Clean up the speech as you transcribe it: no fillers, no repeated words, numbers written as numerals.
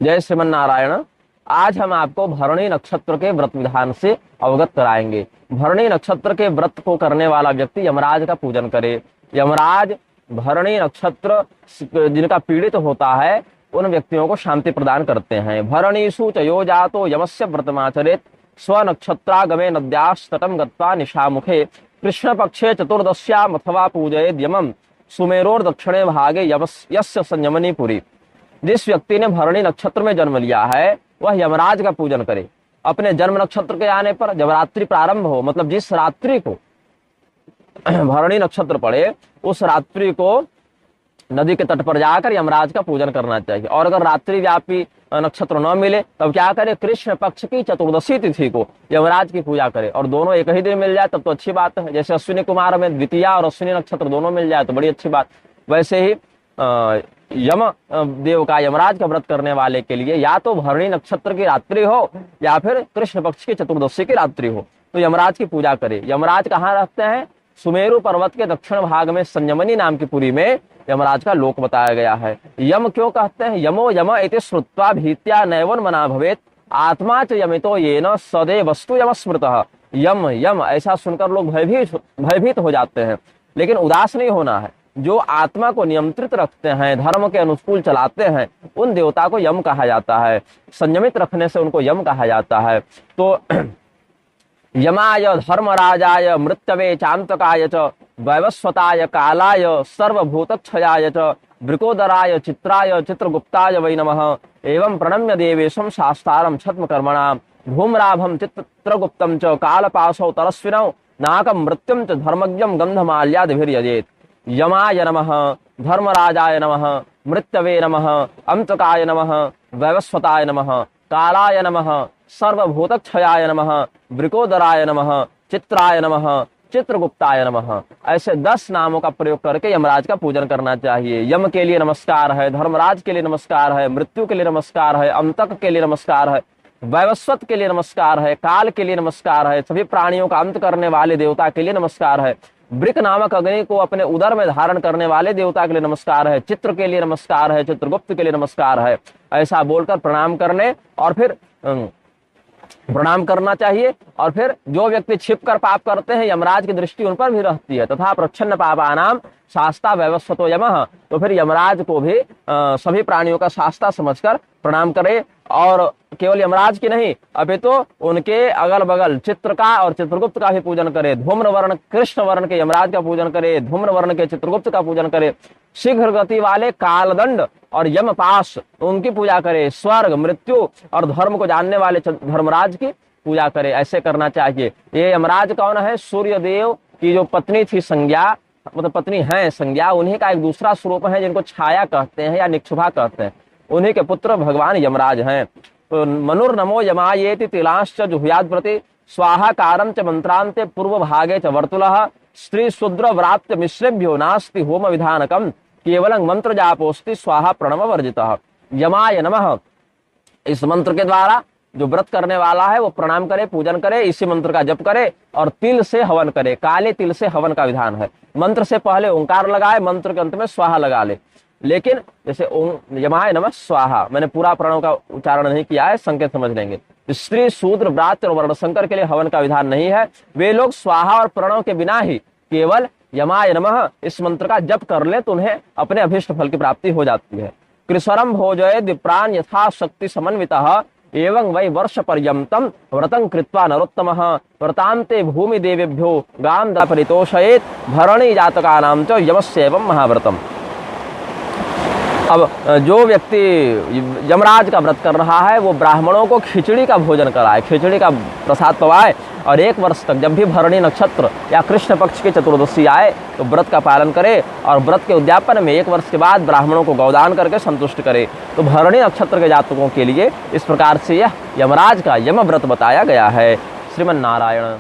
जय श्रीमन नारायण। आज हम आपको भरणी नक्षत्र के व्रत विधान से अवगत कराएंगे। भरणी नक्षत्र के व्रत को करने वाला व्यक्ति यमराज का पूजन करे। यमराज भरणी नक्षत्र जिनका पीड़ित होता है उन व्यक्तियों को शांति प्रदान करते हैं। भरणीषु च यो जातो यमस्य व्रतमाचरेत् स्वनक्षत्रागमे नद्यास्तटं गत्वा निशामुखे कृष्ण पक्षे चतुर्दश्याम् अथवा पूजयेद् यमं सुमेरोर्दक्षिणे भागे यस्य संयमनी पुरी। जिस व्यक्ति ने भरणी नक्षत्र में जन्म लिया है वह यमराज का पूजन करे। अपने जन्म नक्षत्र के आने पर जब रात्रि प्रारंभ हो, मतलब जिस रात्रि को भरणी नक्षत्र पड़े उस रात्रि को नदी के तट पर जाकर यमराज का पूजन करना चाहिए। और अगर रात्रि व्यापी नक्षत्र न मिले तब क्या करे, कृष्ण पक्ष की चतुर्दशी तिथि को यमराज की पूजा करे। और दोनों एक ही दिन मिल जाए तब तो अच्छी बात है। जैसे अश्विनी कुमार में द्वितीया और अश्विनी नक्षत्र दोनों मिल जाए तो बड़ी अच्छी बात। वैसे ही यम देव का, यमराज का व्रत करने वाले के लिए या तो भरणी नक्षत्र की रात्रि हो या फिर कृष्ण पक्ष की चतुर्दशी की रात्रि हो तो यमराज की पूजा करे। यमराज कहाँ रहते हैं? सुमेरु पर्वत के दक्षिण भाग में संयमनी नाम की पुरी में यमराज का लोक बताया गया है। यम क्यों कहते हैं? यमो यम इति श्रुत्वा भीत्या नैवन मना भवेत् आत्मा च यमितो येन सदैव वस्तु यम स्मृतः। यम यम ऐसा सुनकर लोग भयभीत हो जाते हैं, लेकिन उदास नहीं होना है। जो आत्मा को नियंत्रित रखते हैं, धर्म के अनुकूल चलाते हैं, उन देवता को यम कहा जाता है। संयमित रखने से उनको यम कहा जाता है। तो यमाय धर्मराजाय मृत्यवे चांतकाय च वैवस्वताय कालाय सर्वभूतक्षयाय च वृकोदराय चित्राय चित्रगुप्ताय वै नमः। एवं प्रणम्य देवेशं शास्तारं छद्मकर्मणां धूम्राभं चित्रगुप्तं च कालपाशौ तरस्विनौ नाकं मृत्युं च धर्मज्ञं गंधमाल्यादिभिर्यजेत्। यमाय नमः, धर्मराजाय नमः, मृत्यवे नमः, अंतकाय नमः, वैवस्वताय नमः, कालाय नमः, सर्वभूतक्षयाय नमः, वृकोदराय नमः, चित्राय नमः, चित्रगुप्ताय नमः। ऐसे 10 नामों का प्रयोग करके यमराज का पूजन करना चाहिए। यम के लिए नमस्कार है, धर्मराज के लिए नमस्कार है, मृत्यु के लिए नमस्कार है, अंतक के लिए नमस्कार है, वैवस्वत के लिए नमस्कार है, काल के लिए नमस्कार है, सभी प्राणियों का अंत करने वाले देवता के लिए नमस्कार है, वृक नामक अग्नि को अपने उदर में धारण करने वाले देवता के लिए नमस्कार है, चित्र के लिए नमस्कार है, चित्रगुप्त के लिए नमस्कार है। ऐसा बोलकर प्रणाम करने और फिर प्रणाम करना चाहिए। और फिर जो व्यक्ति छिप कर पाप करते हैं यमराज की दृष्टि उन पर भी रहती है। तथा प्रच्छन्न पापानाम शास्ता वैवस्वतो यमः। तो फिर यमराज को भी सभी प्राणियों का शास्ता समझकर प्रणाम करे। और केवल यमराज की नहीं अपितु उनके अगल बगल चित्र का और चित्रगुप्त का भी पूजन करे। धूम्र वर्ण कृष्ण वर्ण के यमराज का पूजन करे, धूम्र वर्ण के चित्रगुप्त का पूजन करे, शीघ्र गति वाले कालदंड और यमपाश उनकी पूजा करे, स्वर्ग मृत्यु और धर्म को जानने वाले धर्मराज की पूजा करे। ऐसे करना चाहिए। ये यमराज कौन है? सूर्यदेव की जो पत्नी थी संज्ञा, मतलब पत्नी है संज्ञा, उन्हीं का एक दूसरा स्वरूप है जिनको छाया कहते हैं या निक्षुभा कहते हैं। उन्हीं के पुत्र भगवान यमराज हैं। तो मनुर्नमो यमायेति तिलांश्च जुहुयाद प्रति स्वाहाकारं च मंत्रांते पूर्व भागे च वर्तुलः स्त्री शूद्र व्रात्य मिश्रेभ्यो नास्ति होम विधानकम केवलं मंत्र जापोस्ति स्वाहा प्रणव वर्जितः। यमाय नमः, इस मंत्र के द्वारा जो व्रत करने वाला है वो प्रणाम करे, पूजन करे, इसी मंत्र का जप करे और तिल से हवन करे। काले तिल से हवन का विधान है। मंत्र से पहले ओंकार लगाए, मंत्र के अंत में स्वाहा लगा ले। लेकिन जैसे यमाय नमः स्वाहा, मैंने पूरा प्रणव का उच्चारण नहीं किया है, संकेत समझ लेंगे। स्त्री शूद्र व्रात्य और वर्णशंकर के लिए हवन का विधान नहीं है। वे लोग स्वाहा और प्रणव के बिना ही केवल यमाय नमः इस मंत्र का जप कर ले तो उन्हें अपने अभिष्ट फल की प्राप्ति हो जाती है। कृस्वरम भोजये दिप्राण यथाशक्ति समन्वितः एवं वै वर्ष पर्यंतम व्रतं कृत्वा नरोत्तमः व्रतांते भूमि देवेभ्यो गाम दा परितोषयेत् भरणी जातकानां च यमस्यैवं महाव्रतम। अब जो व्यक्ति यमराज का व्रत कर रहा है वो ब्राह्मणों को खिचड़ी का भोजन कराए, खिचड़ी का प्रसाद पवाए और 1 वर्ष तक जब भी भरणी नक्षत्र या कृष्ण पक्ष की चतुर्दशी आए तो व्रत का पालन करे और व्रत के उद्यापन में 1 वर्ष के बाद ब्राह्मणों को गौदान करके संतुष्ट करे। तो भरणी नक्षत्र के जातकों के लिए इस प्रकार से यह यमराज का यम व्रत बताया गया है। श्रीमन नारायण।